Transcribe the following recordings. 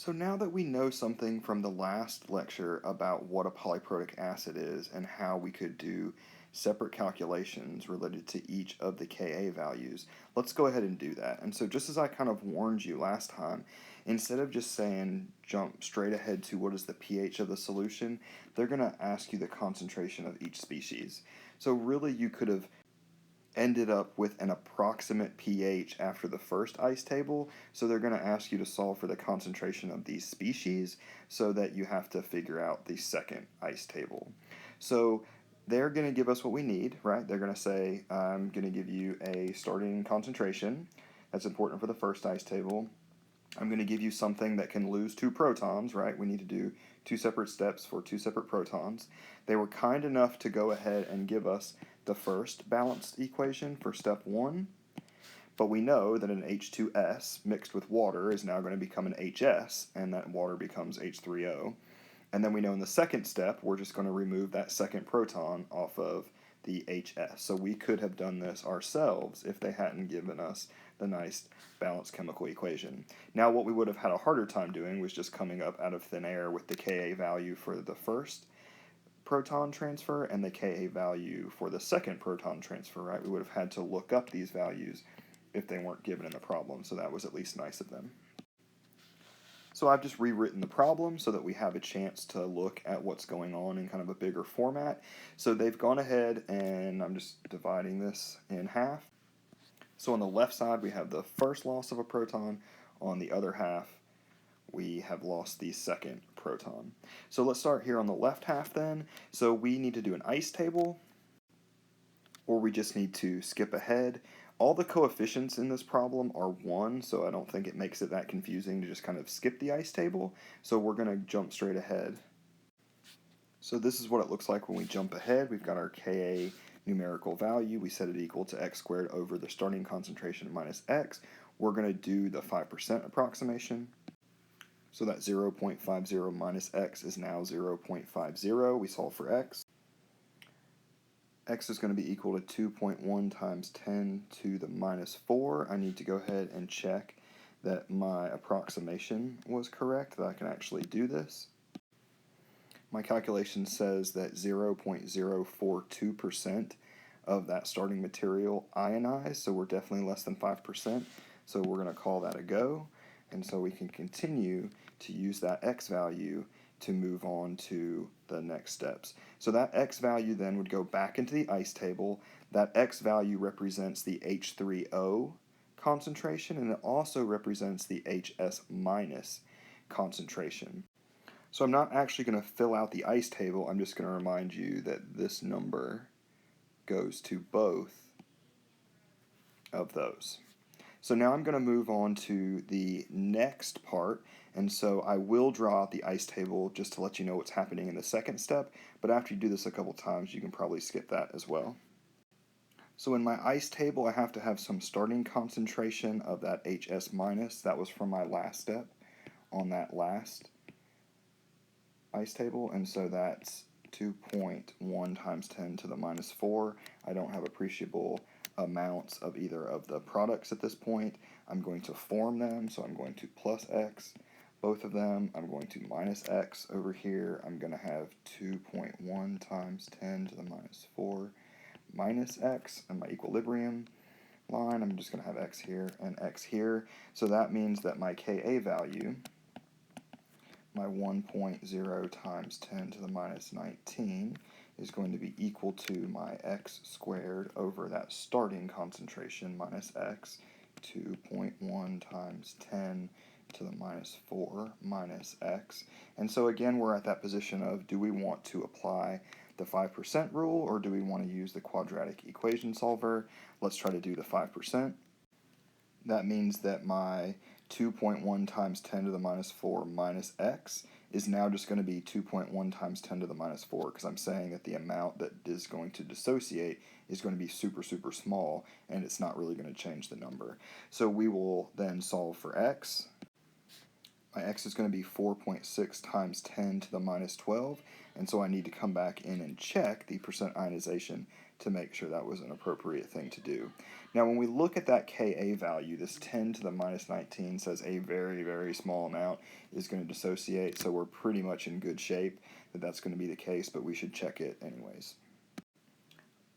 So now that we know something from the last lecture about what a polyprotic acid is and how we could do separate calculations related to each of the Ka values, let's go ahead and do that. And so just as I kind of warned you last time, instead of just saying jump straight ahead to what is the pH of the solution, they're going to ask you the concentration of each species. So really you could have ended up with an approximate pH after the first ice table, so they're going to ask you to solve for the concentration of these species so that you have to figure out the second ice table. So they're going to give us what we need, right? They're going to say, I'm going to give you a starting concentration. That's important for the first ice table. I'm going to give you something that can lose 2 protons, right? We need to do 2 separate steps for 2 separate protons. They were kind enough to go ahead and give us the first balanced equation for step 1, but we know that an H2S mixed with water is now going to become an HS, and that water becomes H3O. And then we know in the second step, we're just going to remove that second proton off of the HS. So we could have done this ourselves if they hadn't given us the nice balanced chemical equation. Now what we would have had a harder time doing was just coming up out of thin air with the Ka value for the first proton transfer and the Ka value for the second proton transfer, right? We would have had to look up these values if they weren't given in the problem, so that was at least nice of them. So I've just rewritten the problem so that we have a chance to look at what's going on in kind of a bigger format. So they've gone ahead, and I'm just dividing this in half. So on the left side we have the first loss of a proton, on the other half we have lost the second proton. So let's start here on the left half then. So we need to do an ice table, or we just need to skip ahead. All the coefficients in this problem are 1, so I don't think it makes it that confusing to just kind of skip the ice table. So we're going to jump straight ahead. So this is what it looks like when we jump ahead. We've got our Ka numerical value. We set it equal to x squared over the starting concentration minus x. We're going to do the 5% approximation. So that 0.50 minus x is now 0.50. We solve for x. X is going to be equal to 2.1 times 10 to the minus 4. I need to go ahead and check that my approximation was correct, that I can actually do this. My calculation says that 0.042% of that starting material ionized, so we're definitely less than 5%, so we're going to call that a go, and so we can continue to use that x value to move on to the next steps. So that x value then would go back into the ice table. That x value represents the H3O concentration, and it also represents the HS minus concentration. So I'm not actually going to fill out the ice table, I'm just going to remind you that this number goes to both of those. So now I'm going to move on to the next part, and so I will draw out the ice table just to let you know what's happening in the second step, but after you do this a couple times you can probably skip that as well. So in my ice table I have to have some starting concentration of that HS minus. That was from my last step on that last ice table, and so that's 2.1 times 10 to the minus 4. I don't have appreciable amounts of either of the products at this point. I'm going to form them, so I'm going to plus x both of them. I'm going to minus x over here. I'm going to have 2.1 times 10 to the minus 4 minus x, and my equilibrium line, I'm just going to have x here and x here. So that means that my Ka value, my 1.0 times 10 to the minus 19, is going to be equal to my x squared over that starting concentration minus x, 2.1 times 10 to the minus 4 minus x. And so again, we're at that position of, do we want to apply the 5% rule, or do we want to use the quadratic equation solver? Let's try to do the 5%. That means that my 2.1 times 10 to the minus 4 minus x is now just going to be 2.1 times 10 to the minus 4, because I'm saying that the amount that is going to dissociate is going to be super, super small, and it's not really going to change the number. So we will then solve for x. My x is going to be 4.6 times 10 to the minus 12, and so I need to come back in and check the percent ionization to make sure that was an appropriate thing to do. Now when we look at that Ka value, this 10 to the minus 19 says a very, very small amount is going to dissociate, so we're pretty much in good shape that that's going to be the case, but we should check it anyways.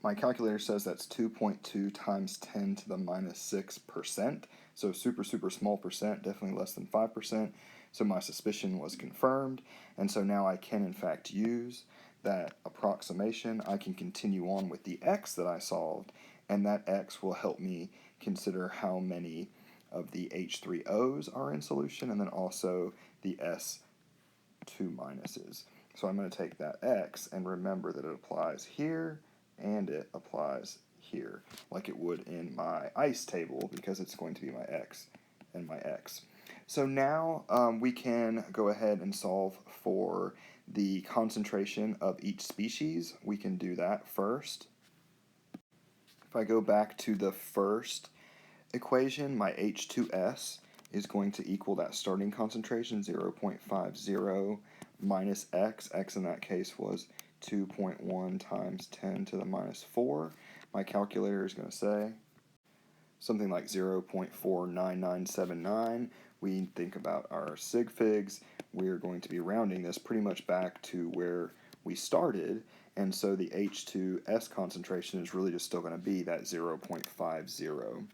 My calculator says that's 2.2 times 10 to the minus 6%, so super, super small percent, definitely less than 5%, so my suspicion was confirmed, and so now I can in fact use that approximation. I can continue on with the x that I solved, and that x will help me consider how many of the H3Os are in solution, and then also the S2 minuses. So I'm going to take that x and remember that it applies here, and it applies here, like it would in my ice table, because it's going to be my x and my x. So now we can go ahead and solve for the concentration of each species. We can do that first. If I go back to the first equation, my H2S is going to equal that starting concentration, 0.50 minus x. X in that case was 2.1 times 10 to the minus 4. My calculator is going to say something like 0.49979. We think about our sig figs. We're going to be rounding this pretty much back to where we started, and so the H2S concentration is really just still going to be that 0.50.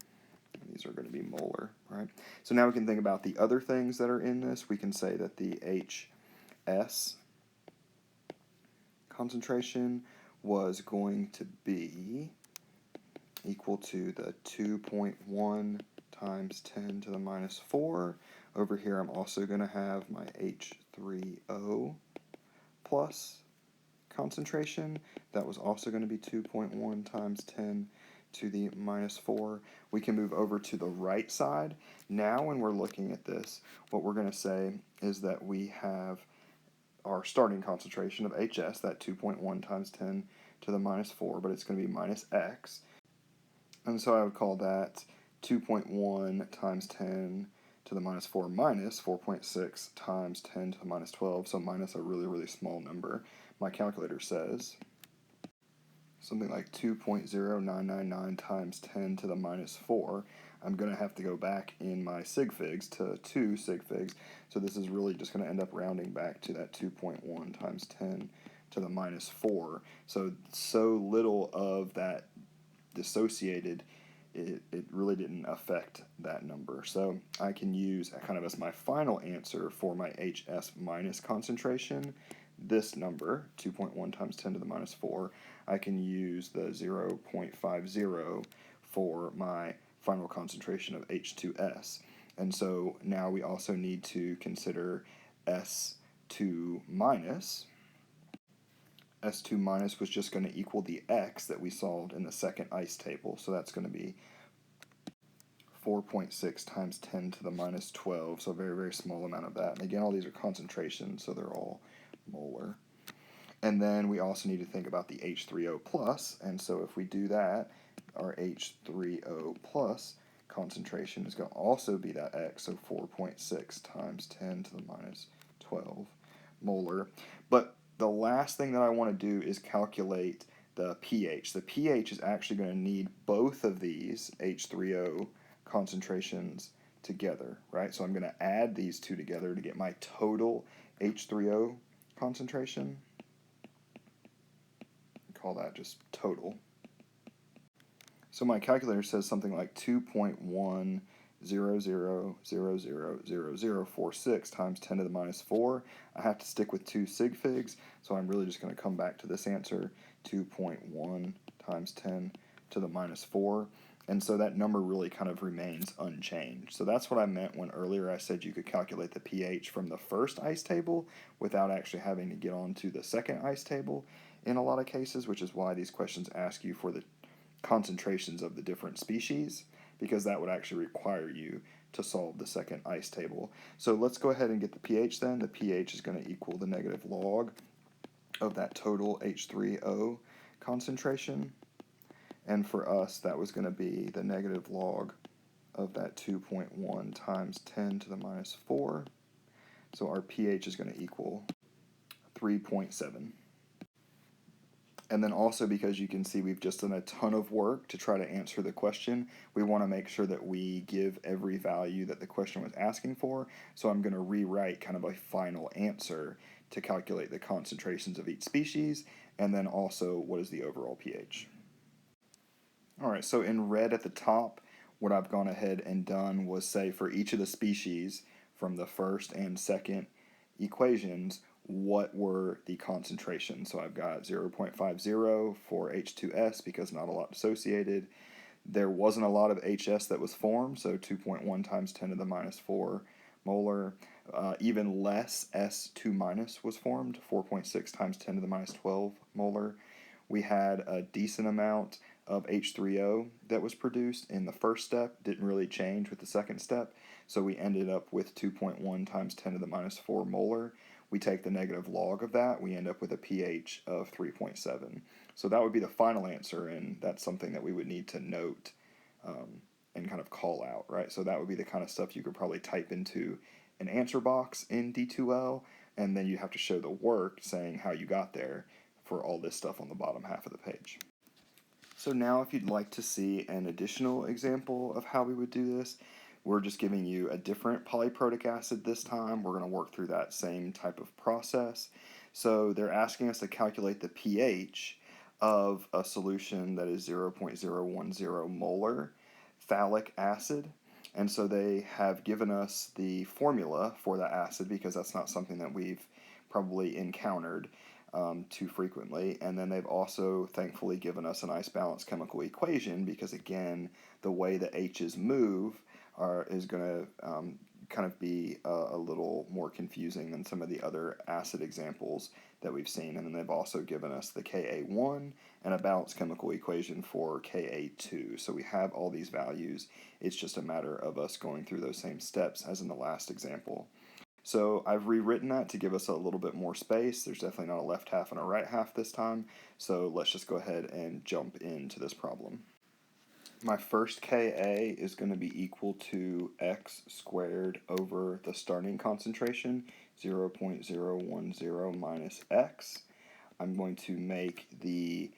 These are going to be molar, right? So now we can think about the other things that are in this. We can say that the HS concentration was going to be equal to the 2.1 times 10 to the minus 4. Over here I'm also going to have my H3O plus concentration. That was also going to be 2.1 times 10 to the minus 4. We can move over to the right side. Now when we're looking at this, what we're going to say is that we have our starting concentration of HS, that 2.1 times 10 to the minus 4, but it's going to be minus x. And so I would call that 2.1 times 10 to the minus 4 minus 4.6 times 10 to the minus 12, so minus a really, really small number. My calculator says something like 2.0999 times 10 to the minus 4. I'm going to have to go back in my sig figs to 2 sig figs, so this is really just going to end up rounding back to that 2.1 times 10 to the minus 4. So little of that dissociated, it really didn't affect that number. So I can use kind of as my final answer for my HS minus concentration, this number, 2.1 times 10 to the minus 4, I can use the 0.50 for my final concentration of H2S. And so now we also need to consider S2 minus. S2 minus was just going to equal the x that we solved in the second ice table, so that's going to be 4.6 times 10 to the minus 12, so a very, very small amount of that. And again, all these are concentrations, so they're all molar. And then we also need to think about the H3O plus, and so if we do that, our H3O plus concentration is going to also be that x, so 4.6 times 10 to the minus 12 molar. But the last thing that I want to do is calculate the pH. The pH is actually going to need both of these H3O concentrations together, right? So I'm going to add these two together to get my total H3O concentration. Call that just total. So my calculator says something like 2.100000046 times 10 to the minus 4. I have to stick with 2 sig figs, so I'm really just going to come back to this answer, 2.1 times 10 to the minus 4. And so that number really kind of remains unchanged. So that's what I meant when earlier I said you could calculate the pH from the first ice table without actually having to get onto the second ice table in a lot of cases, which is why these questions ask you for the concentrations of the different species, because that would actually require you to solve the second ice table. So let's go ahead and get the pH then. The pH is going to equal the negative log of that total H3O concentration. And for us, that was going to be the negative log of that 2.1 times 10 to the minus 4. So our pH is going to equal 3.7. And then also, because you can see we've just done a ton of work to try to answer the question, we want to make sure that we give every value that the question was asking for. So I'm going to rewrite kind of a final answer to calculate the concentrations of each species, and then also what is the overall pH. Alright, so in red at the top, what I've gone ahead and done was say for each of the species from the first and second equations, what were the concentrations. So I've got 0.50 for H2S because not a lot associated. There wasn't a lot of HS that was formed, so 2.1 times 10 to the minus 4 molar. Even less S2 minus was formed, 4.6 times 10 to the minus 12 molar. We had a decent amount of H3O that was produced in the first step, didn't really change with the second step, so we ended up with 2.1 times 10 to the minus 4 molar. We take the negative log of that, we end up with a pH of 3.7. So that would be the final answer, and that's something that we would need to note and kind of call out, right? So that would be the kind of stuff you could probably type into an answer box in D2L, and then you have to show the work saying how you got there for all this stuff on the bottom half of the page. So now if you'd like to see an additional example of how we would do this, we're just giving you a different polyprotic acid this time. We're going to work through that same type of process. So they're asking us to calculate the pH of a solution that is 0.010 molar phthalic acid. And so they have given us the formula for that acid because that's not something that we've probably encountered too frequently. And then they've also thankfully given us an ice balance chemical equation because, again, the way the H's move is going to kind of be a little more confusing than some of the other acid examples that we've seen. And then they've also given us the Ka1 and a balanced chemical equation for Ka2. So we have all these values. It's just a matter of us going through those same steps as in the last example. So I've rewritten that to give us a little bit more space. There's definitely not a left half and a right half this time. So let's just go ahead and jump into this problem. My first Ka is going to be equal to x squared over the starting concentration, 0.010 minus x. I'm going to make the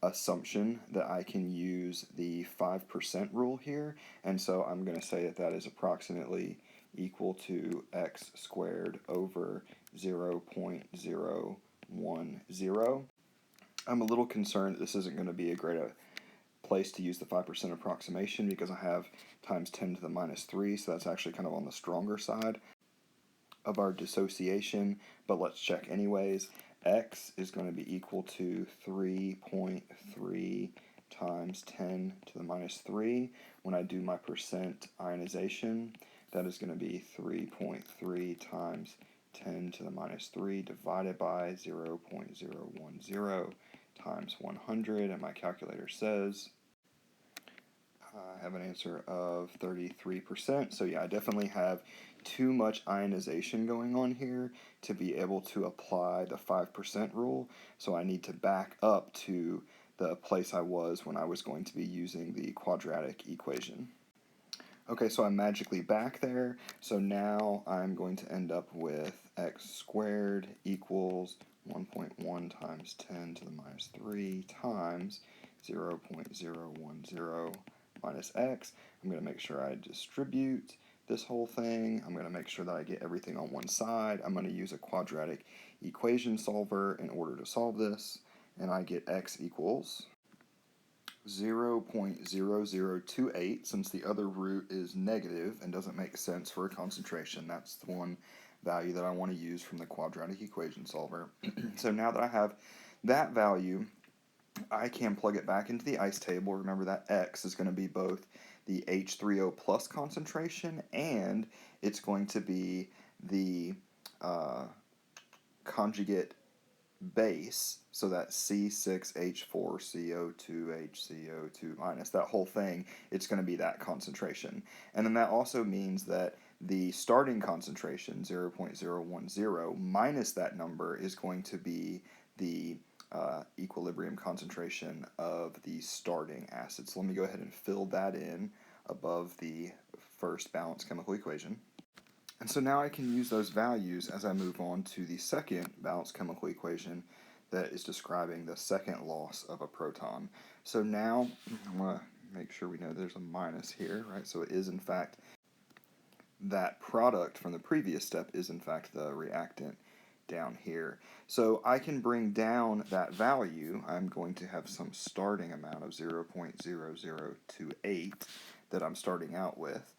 assumption that I can use the 5% rule here, and so I'm going to say that that is approximately equal to x squared over 0.010. I'm a little concerned that this isn't going to be a great place to use the 5% approximation because I have times 10 to the minus 3, so that's actually kind of on the stronger side of our dissociation, but let's check anyways. X is going to be equal to 3.3 times 10 to the minus 3. When I do my percent ionization, that is going to be 3.3 times 10 to the minus 3 divided by 0.010 times 100, and my calculator says I have an answer of 33%. So yeah, I definitely have too much ionization going on here to be able to apply the 5% rule. So I need to back up to the place I was when I was going to be using the quadratic equation. Okay, so I'm magically back there. So now I'm going to end up with x squared equals 1.1 times 10 to the minus 3 times 0.010 minus x. I'm going to make sure I distribute this whole thing. I'm going to make sure that I get everything on one side. I'm going to use a quadratic equation solver in order to solve this, and I get x equals 0.0028. Since the other root is negative and doesn't make sense for a concentration, that's the one value that I want to use from the quadratic equation solver. So now that I have that value, I can plug it back into the ice table. Remember that X is going to be both the H3O plus concentration, and it's going to be the conjugate base, so that C6H4CO2HCO2 minus, that whole thing, it's going to be that concentration. And then that also means that the starting concentration, 0.010, minus that number is going to be the equilibrium concentration of the starting acid. So let me go ahead and fill that in above the first balanced chemical equation. And so now I can use those values as I move on to the second balanced chemical equation that is describing the second loss of a proton. So now I want to make sure we know there's a minus here, right? So it is in fact that product from the previous step is in fact the reactant down here. So I can bring down that value. I'm going to have some starting amount of 0.0028 that I'm starting out with.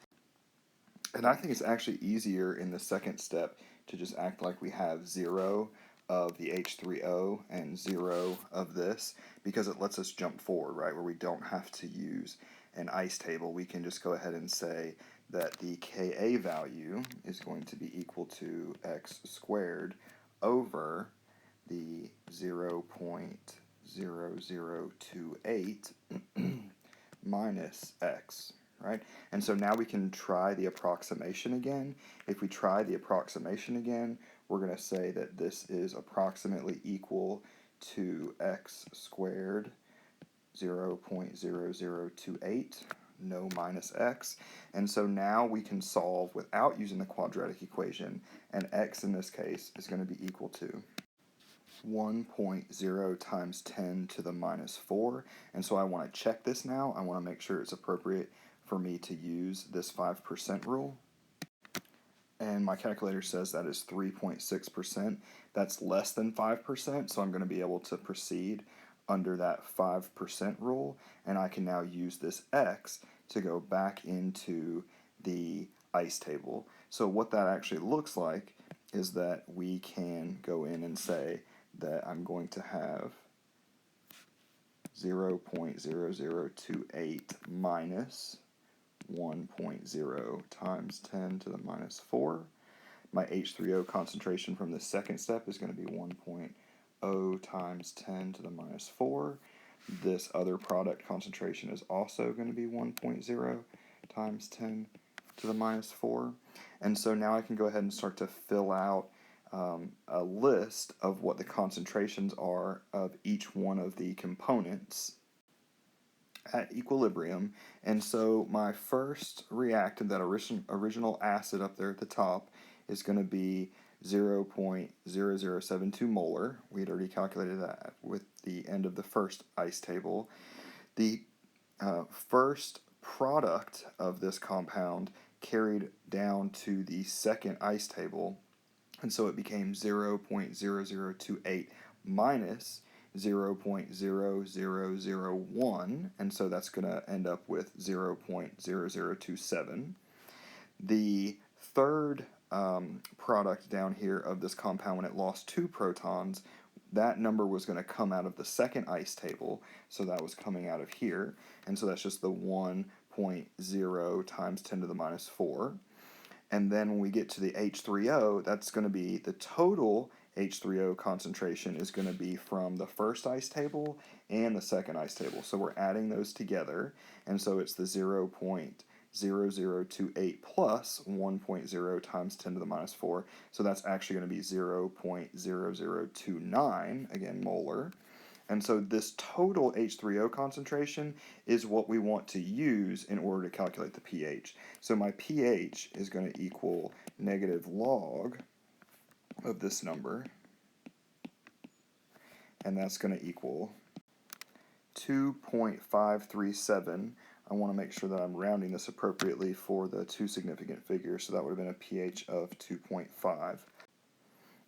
And I think it's actually easier in the second step to just act like we have 0 of the H3O and 0 of this, because it lets us jump forward, right, where we don't have to use an ice table. We can just go ahead and say that the Ka value is going to be equal to x squared over the 0.0028 minus x, right? And so now we can try the approximation again. If we try the approximation again, we're going to say that this is approximately equal to x squared 0.0028, no minus x. And so now we can solve without using the quadratic equation, and x in this case is going to be equal to 1.0 times 10 to the minus 4. And so I want to check this now. I want to make sure it's appropriate for me to use this 5% rule. And my calculator says that is 3.6%. That's less than 5%, so I'm going to be able to proceed under that 5% rule, and I can now use this x to go back into the ice table. So what that actually looks like is that we can go in and say that I'm going to have 0.0028 minus 1.0 times 10 to the minus 4. My H3O concentration from the second step is going to be 1.0 times 10 to the minus 4. This other product concentration is also going to be 1.0 times 10 to the minus 4. And so now I can go ahead and start to fill out a list of what the concentrations are of each one of the components at equilibrium. And so my first reactant, that original acid up there at the top, is going to be 0.0072 molar. We had already calculated that with the end of the first ice table. The first product of this compound carried down to the second ice table, and so it became 0.0028 minus 0.0001, and so that's going to end up with 0.0027. The third product down here of this compound, when it lost 2 protons, that number was going to come out of the second ice table, so that was coming out of here, and so that's just the 1.0 times 10 to the minus 4. And then when we get to the H3O, that's going to be the total H3O concentration is going to be from the first ice table and the second ice table. So we're adding those together, and so it's the 0.0028 plus 1.0 times 10 to the minus 4. So that's actually going to be 0.0029, again, molar. And so this total H3O concentration is what we want to use in order to calculate the pH. So my pH is going to equal negative log of this number, and that's going to equal 2.537. I want to make sure that I'm rounding this appropriately for the two significant figures, so that would have been a pH of 2.5.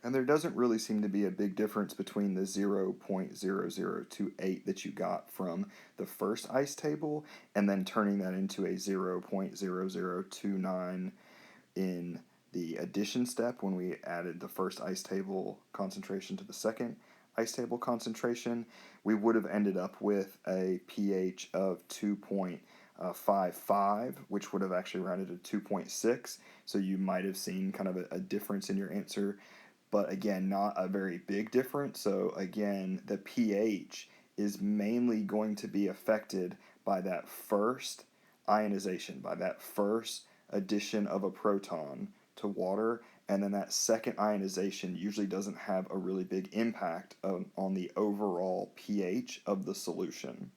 And there doesn't really seem to be a big difference between the 0.0028 that you got from the first ice table and then turning that into a 0.0029 in the addition step when we added the first ice table concentration to the second ice table concentration. We would have ended up with a pH of 2.55, which would have actually rounded to 2.6. So you might have seen kind of a difference in your answer, but again, not a very big difference. So again, the pH is mainly going to be affected by that first ionization, by that first addition of a proton to water, and then that second ionization usually doesn't have a really big impact on the overall pH of the solution.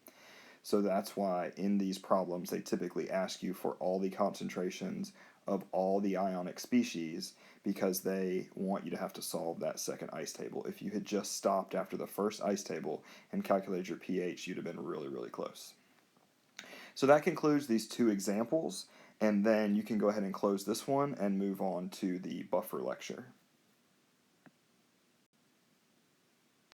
So that's why in these problems they typically ask you for all the concentrations of all the ionic species because they want you to have to solve that second ice table. If you had just stopped after the first ice table and calculated your pH, you'd have been really, really close. So that concludes these two examples, and then you can go ahead and close this one and move on to the buffer lecture.